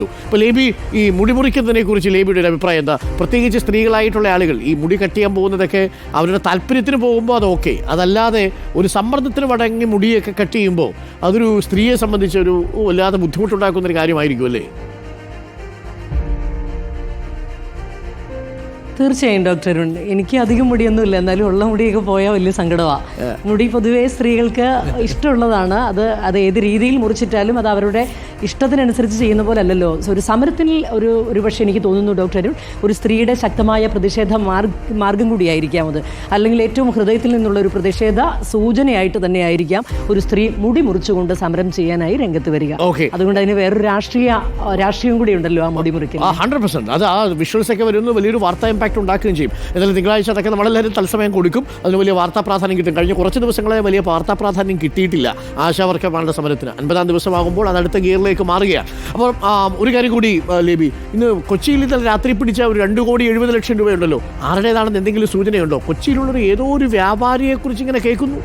ഇപ്പോൾ ലേബി ഈ മുടി മുറിക്കുന്നതിനെ കുറിച്ച് ലേബിയുടെ ഒരു അഭിപ്രായം എന്താ? പ്രത്യേകിച്ച് സ്ത്രീകളായിട്ടുള്ള ആളുകൾ ഈ മുടി കട്ട് ചെയ്യാൻ പോകുന്നതൊക്കെ അവരുടെ താല്പര്യത്തിന് പോകുമ്പോൾ അത് ഓക്കെ, അതല്ലാതെ ഒരു സമ്മർദ്ദത്തിന് വടങ്ങി മുടിയൊക്കെ കട്ട് ചെയ്യുമ്പോൾ അതൊരു സ്ത്രീയെ സംബന്ധിച്ചൊരു വല്ലാതെ ബുദ്ധിമുട്ടുണ്ടാക്കുന്നൊരു കാര്യമായിരിക്കും അല്ലേ? തീർച്ചയായും ഡോക്ടർ, എനിക്ക് അധികം മുടിയൊന്നുമില്ല, എന്നാലും ഉള്ള മുടിയൊക്കെ പോയാൽ വലിയ സങ്കടമാണ്. മുടി പൊതുവേ സ്ത്രീകൾക്ക് ഇഷ്ടമുള്ളതാണ്. അത് ഏത് രീതിയിൽ മുറിച്ചിട്ടാലും അത് അവരുടെ ഇഷ്ടത്തിനനുസരിച്ച് ചെയ്യുന്ന പോലെ അല്ലല്ലോ. ഒരു സമരത്തിൽ ഒരു പക്ഷേ എനിക്ക് തോന്നുന്നു ഡോക്ടർ, ഒരു സ്ത്രീയുടെ ശക്തമായ പ്രതിഷേധ മാർഗം കൂടിയായിരിക്കാം അത്, അല്ലെങ്കിൽ ഏറ്റവും ഹൃദയത്തിൽ നിന്നുള്ള ഒരു പ്രതിഷേധ സൂചനയായിട്ട് തന്നെ ആയിരിക്കാം ഒരു സ്ത്രീ മുടി മുറിച്ചുകൊണ്ട് സമരം ചെയ്യാനായി രംഗത്ത് വരിക. അതുകൊണ്ട് അതിന് വേറൊരു രാഷ്ട്രീയം കൂടി ഉണ്ടല്ലോ ആ മുടി മുറിക്കൽ. 100% അത് ആ വിഷ്വൽസ് ഒക്കെ വരുന്നു, വലിയൊരു വാർത്താ ഇമ്പാക്ട് ഉണ്ടാക്കുകയും ചെയ്യും. എന്നാലും തിങ്കളാഴ്ച അതൊക്കെ നമ്മളെല്ലാവരും തത്സമയം കൊടുക്കും, അതിന് വലിയ വാർത്താ പ്രാധാന്യം കിട്ടും. കഴിഞ്ഞ കുറച്ച് ദിവസങ്ങളെ വലിയ വാർത്താ പ്രാധാന്യം കിട്ടിയിട്ടില്ല ആശാവർക്കർമാരുടെ സമരത്തിന്. 50-ാം ദിവസമാകുമ്പോൾ അത് അടുത്ത ഗിയറിലേക്ക് മാറുകയാണ്. അപ്പോൾ ഒരു കാര്യം കൂടി ലേബി, ഇന്ന് കൊച്ചിയിൽ ഇന്നലെ രാത്രി പിടിച്ച ഒരു 2,70,00,000 രൂപയുണ്ടല്ലോ, ആരുടേതാണെന്ന് എന്തെങ്കിലും സൂചനയുണ്ടോ? കൊച്ചിയിലുള്ളൊരു ഏതോ ഒരു വ്യാപാരിയെക്കുറിച്ച് ഇങ്ങനെ കേൾക്കുന്നു.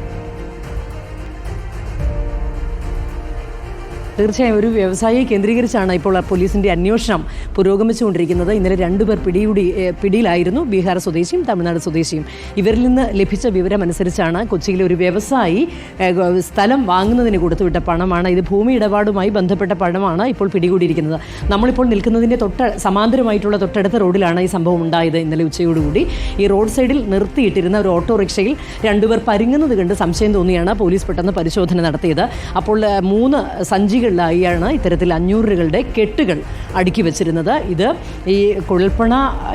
തീർച്ചയായും ഒരു വ്യവസായിയെ കേന്ദ്രീകരിച്ചാണ് ഇപ്പോൾ പോലീസിൻ്റെ അന്വേഷണം പുരോഗമിച്ചുകൊണ്ടിരിക്കുന്നത്. ഇന്നലെ 2 പേർ പിടിയിലായിരുന്നു, ബീഹാർ സ്വദേശിയും തമിഴ്നാട് സ്വദേശിയും. ഇവരിൽ നിന്ന് ലഭിച്ച വിവരം അനുസരിച്ചാണ് കൊച്ചിയിലെ ഒരു വ്യവസായി സ്ഥലം വാങ്ങുന്നതിന് കൊടുത്തുവിട്ട പണമാണ് ഇത്. ഭൂമി ഇടപാടുമായി ബന്ധപ്പെട്ട പണമാണ് ഇപ്പോൾ പിടികൂടിയിരിക്കുന്നത്. നമ്മളിപ്പോൾ നിൽക്കുന്നതിൻ്റെ സമാന്തരമായിട്ടുള്ള തൊട്ടടുത്ത റോഡിലാണ് ഈ സംഭവം ഉണ്ടായത്. ഇന്നലെ ഉച്ചയോടുകൂടി ഈ റോഡ് സൈഡിൽ നിർത്തിയിട്ടിരുന്ന ഒരു ഓട്ടോറിക്ഷയിൽ 2 പേർ പരിങ്ങുന്നത് കണ്ട് സംശയം തോന്നിയാണ് പോലീസ് പെട്ടെന്ന് പരിശോധന നടത്തിയത്. അപ്പോൾ 3 സഞ്ചികളിലായാണ് ഇത്തരത്തിൽ 500 രൂപയുടെ കെട്ടുകൾ അടുക്കി വെച്ചിരുന്നത്. ഇത് ഈ കുഴൽപ്പണ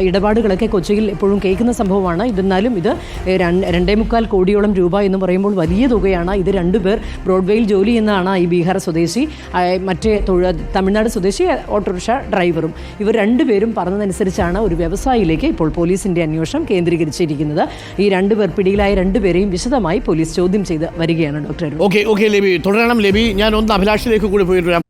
ഇടപാടുകളൊക്കെ കൊച്ചിയിൽ എപ്പോഴും കേൾക്കുന്ന സംഭവമാണ്. ഇതെന്നാലും ഇത് 2.25 കോടിയോളം രൂപ എന്ന് പറയുമ്പോൾ വലിയ തുകയാണ്. ഇത് 2 പേർ ബ്രോഡ്വേയിൽ ജോലി ചെയ്യുന്നതാണ്, ഈ ബീഹാർ സ്വദേശി, മറ്റേ തമിഴ്നാട് സ്വദേശി ഓട്ടോറിക്ഷ ഡ്രൈവറും. ഇവർ 2 പേരും പറഞ്ഞതനുസരിച്ചാണ് ഒരു വ്യവസായിയിലേക്ക് ഇപ്പോൾ പോലീസിൻ്റെ അന്വേഷണം കേന്ദ്രീകരിച്ചിരിക്കുന്നത്. ഈ 2 പേർ പിടിയിലായ 2 പേരെയും വിശദമായി പോലീസ് ചോദ്യം ചെയ്ത് വരികയാണ് ഡോക്ടർ. ഓക്കെ ലേബി, തുടരണം ലേബി. ഞാൻ ഒന്ന് അഭിലാഷിലേക്ക് കൂടി പോയിട്ട്